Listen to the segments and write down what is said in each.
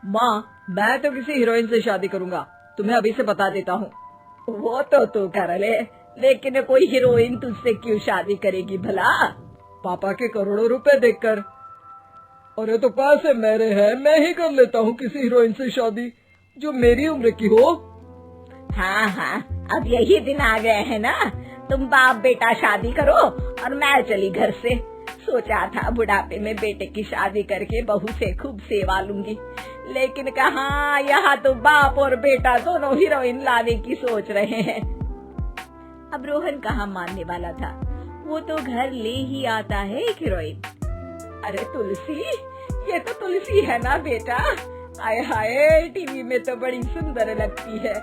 माँ, मैं तो किसी हीरोइन से शादी करूंगा, तुम्हें अभी से बता देता हूँ। वो तो तू कर ले, लेकिन कोई हीरोइन तुझसे क्यों शादी करेगी भला? पापा के करोड़ों रुपए देखकर। अरे तो पैसे मेरे हैं, मैं ही कर लेता हूँ किसी हीरोइन से शादी जो मेरी उम्र की हो। हाँ हाँ, अब यही दिन आ गए हैं ना, तुम बाप बेटा शादी करो और मैं चली घर से। सोचा था बुढ़ापे में बेटे की शादी करके बहू से खूब सेवा लूंगी, लेकिन कहाँ, यहाँ तो बाप और बेटा दोनों हीरोइन लाने की सोच रहे हैं। अब रोहन कहाँ मानने वाला था, वो तो घर ले ही आता है एक हीरोइन। अरे तुलसी, ये तो तुलसी है ना बेटा? आए हाय, टीवी में तो बड़ी सुंदर लगती है,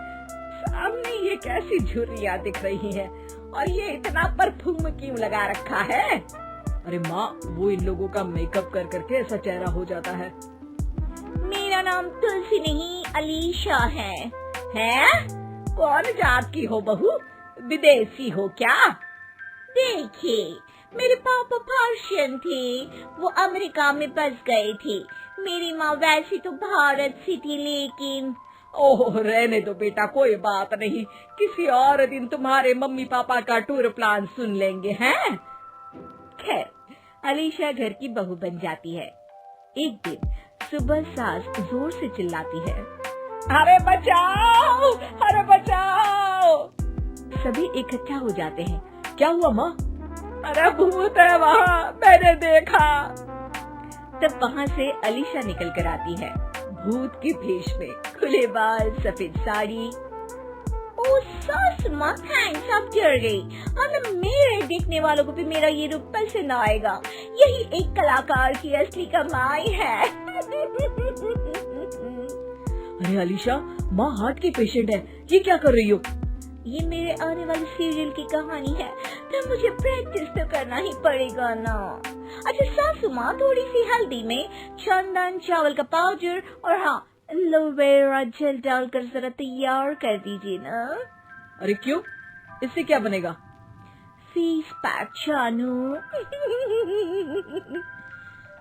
सामने ये कैसी झुर्रियाँ दिख रही है, और ये इतना परफ्यूम क्यों लगा रखा है? अरे माँ, वो इन लोगों का मेकअप कर करके ऐसा चेहरा हो जाता है। मेरा नाम तुलसी नहीं अलीशा है। हैं? कौन जात की हो बहू? विदेशी हो क्या? देखिए, मेरे पापा पर्शियन थे, वो अमेरिका में बस गए थे। मेरी माँ वैसी तो भारत से थी, लेकिन ओह, रहने दो बेटा, कोई बात नहीं, किसी और दिन तुम्हारे मम्मी पापा का टूर प्लान सुन लेंगे हैं। खैर, अलीशा घर की बहू बन जाती है। एक दिन सुबह सास जोर से चिल्लाती है, अरे बचाओ, अरे बचाओ। सभी इकट्ठा हो जाते हैं। क्या हुआ माँ? अरे भूत है वहाँ, मैंने देखा। तब वहाँ से अलीशा निकल कर आती है, भूत के भेष में, खुले बाल, सफेद साड़ी। ओ सास माँ, थैंक्स, आप डर गई। और मेरे देखने वालों को भी मेरा ये रूप पसंद आएगा। यही एक कलाकार की असली कमाई है। अरे अलीशा, माँ हार्ट की पेशेंट है, ये क्या कर रही हो? ये मेरे आने वाले सीरियल की कहानी है, तो मुझे प्रैक्टिस तो करना ही पड़ेगा ना। अच्छा सासू माँ, थोड़ी सी हल्दी में चंदन, चावल का पाउडर और हाँ, एलोवेरा जेल डालकर जरा तैयार कर दीजिए ना। अरे क्यों, इससे क्या बनेगा? फेस पैक जानू।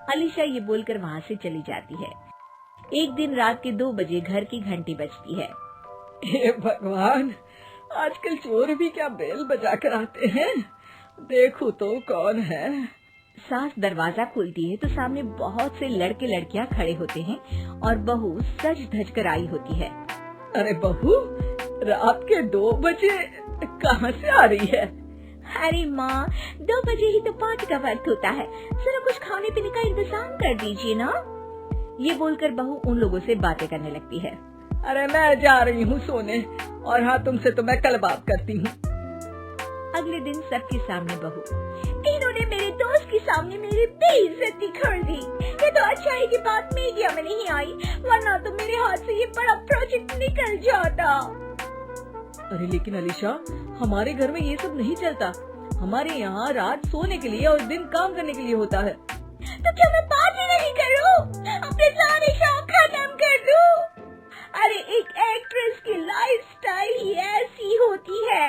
अलीशा ये बोलकर वहाँ से चली जाती है। एक दिन रात के 2 बजे घर की घंटी बजती है। हे भगवान, आजकल चोर भी क्या बेल बजा कर आते हैं, देखो तो कौन है। सास दरवाजा खोलती है तो सामने बहुत से लड़के लड़कियां खड़े होते हैं और बहू सज धज कर आई होती है। अरे बहू, रात के 2 बजे कहाँ से आ रही है? अरे माँ, 2 बजे ही तो पार्टी का वक्त होता है, जरा कुछ खाने पीने का इंतजाम कर दीजिए ना। ये बोलकर बहू उन लोगों से बातें करने लगती है। अरे मैं जा रही हूँ सोने, और हाँ, तुमसे तो मैं कल बात करती हूँ। अगले दिन सबके सामने बहू, इन्होंने मेरे दोस्त के सामने मेरी बेइज्जती कर दी। ये तो अच्छा है कि बात मीडिया में नहीं आई, वरना तो मेरे हाथ से ये बड़ा प्रोजेक्ट निकल जाता। अरे लेकिन अलीशा, हमारे घर में ये सब नहीं चलता, हमारे यहाँ रात सोने के लिए और दिन काम करने के लिए होता है। तो क्या मैं पार्टी नहीं करूँ, अपने सारे शौक खत्म कर दूँ? अरे एक एक्ट्रेस की लाइफस्टाइल ही ऐसी होती है।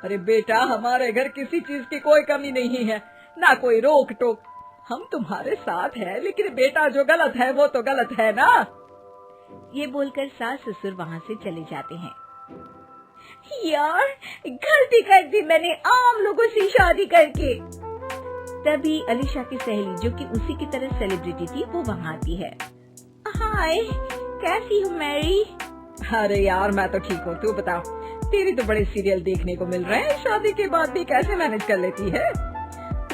अरे बेटा, हमारे घर किसी चीज की कोई कमी नहीं है, ना कोई रोक टोक, हम तुम्हारे साथ हैं, लेकिन बेटा जो गलत है वो तो गलत है ना। ये बोलकर सास ससुर वहाँ से चले जाते हैं। यार, गलती कर दी मैंने आम लोगों से शादी करके। तभी अलीशा की सहेली, जो कि उसी की तरह सेलिब्रिटी थी, वो वहाँ आती है। हाय, कैसी हो मैरी? अरे यार, मैं तो ठीक हूँ, तू बता, तेरी तो बड़े सीरियल देखने को मिल रहे हैं, शादी के बाद भी कैसे मैनेज कर लेती है?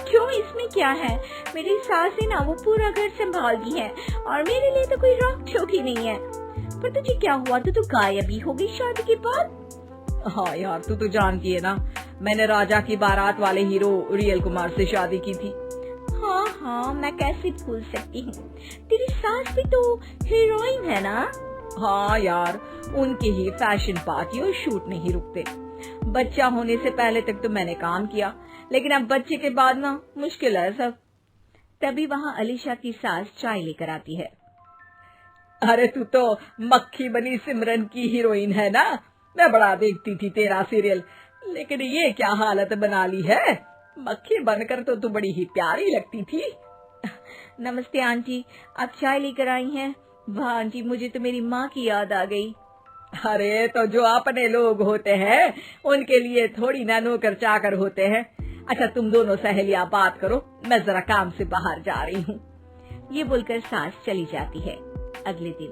क्यों, इसमें क्या है, मेरी सास है ना, वो पूरा घर संभालती है और मेरे लिए तो कोई रोक टोक ही नहीं है। पर तुझे क्या हुआ, तू तो गायब ही हो गई शादी के बाद। हाँ यार, तू तो जानती है ना, मैंने राजा की बारात वाले हीरो रियल कुमार से शादी की थी। हाँ हाँ, मैं कैसे भूल सकती हूँ, तेरी सास भी तो हीरोइन है ना। हाँ यार, उनके ही फैशन पार्टी और शूट नहीं रुकते। बच्चा होने से पहले तक तो मैंने काम किया, लेकिन अब बच्चे के बाद ना मुश्किल है सब। तभी वहाँ अलीशा की सास चाय लेकर आती है। अरे तू तो मक्खी बनी सिमरन की हीरोइन है ना, मैं बड़ा देखती थी तेरा सीरियल, लेकिन ये क्या हालत बना ली है, मक्खी बनकर तो तू बड़ी ही प्यारी लगती थी। नमस्ते आंटी, आप चाय लेकर आई हैं, वाह आंटी, मुझे तो मेरी माँ की याद आ गई। अरे तो जो अपने लोग होते हैं उनके लिए थोड़ी ना नौकर चाकर होते हैं। अच्छा तुम दोनों सहेलियां बात करो, मैं जरा काम से बाहर जा रही हूँ। ये बोलकर सास चली जाती है। अगले दिन,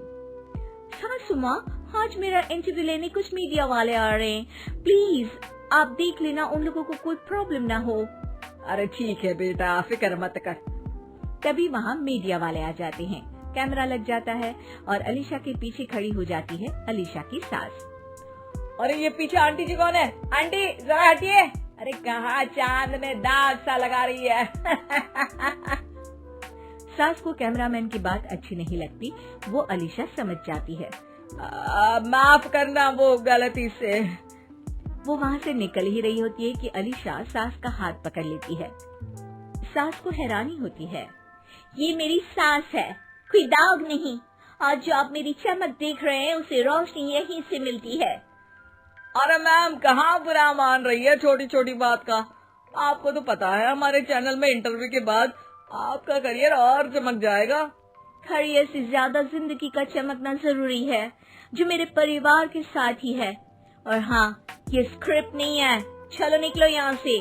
सासू माँ, आज मेरा इंटरव्यू लेने कुछ मीडिया वाले आ रहे हैं, प्लीज आप देख लेना उन लोगों को कोई प्रॉब्लम ना हो। अरे ठीक है बेटा, फिक्र मत कर। तभी वहाँ मीडिया वाले आ जाते हैं, कैमरा लग जाता है और अलीशा के पीछे खड़ी हो जाती है अलीशा की सास। अरे ये पीछे आंटी जी कौन है? आंटी जरा हटिए। अरे कहाँ चांद में दाग सा लगा रही है। सास को कैमरामैन की बात अच्छी नहीं लगती, वो अलीशा समझ जाती है। माफ करना, वो गलती से। वो वहाँ से निकल ही रही होती है कि अलीशा सास का हाथ पकड़ लेती है। सास को हैरानी होती है, ये मेरी सास है, कोई दाग नहीं। आज जो आप मेरी चमक देख रहे हैं उसे रोशनी यहीं से मिलती है। अरे मैम, कहाँ बुरा मान रही है छोटी छोटी बात का? आपको तो पता है हमारे चैनल में इंटरव्यू के बाद आपका करियर और चमक जाएगा। करियर से ज्यादा जिंदगी का चमकना जरूरी है, जो मेरे परिवार के साथ ही है। और हाँ, ये स्क्रिप्ट नहीं है, चलो निकलो यहाँ से।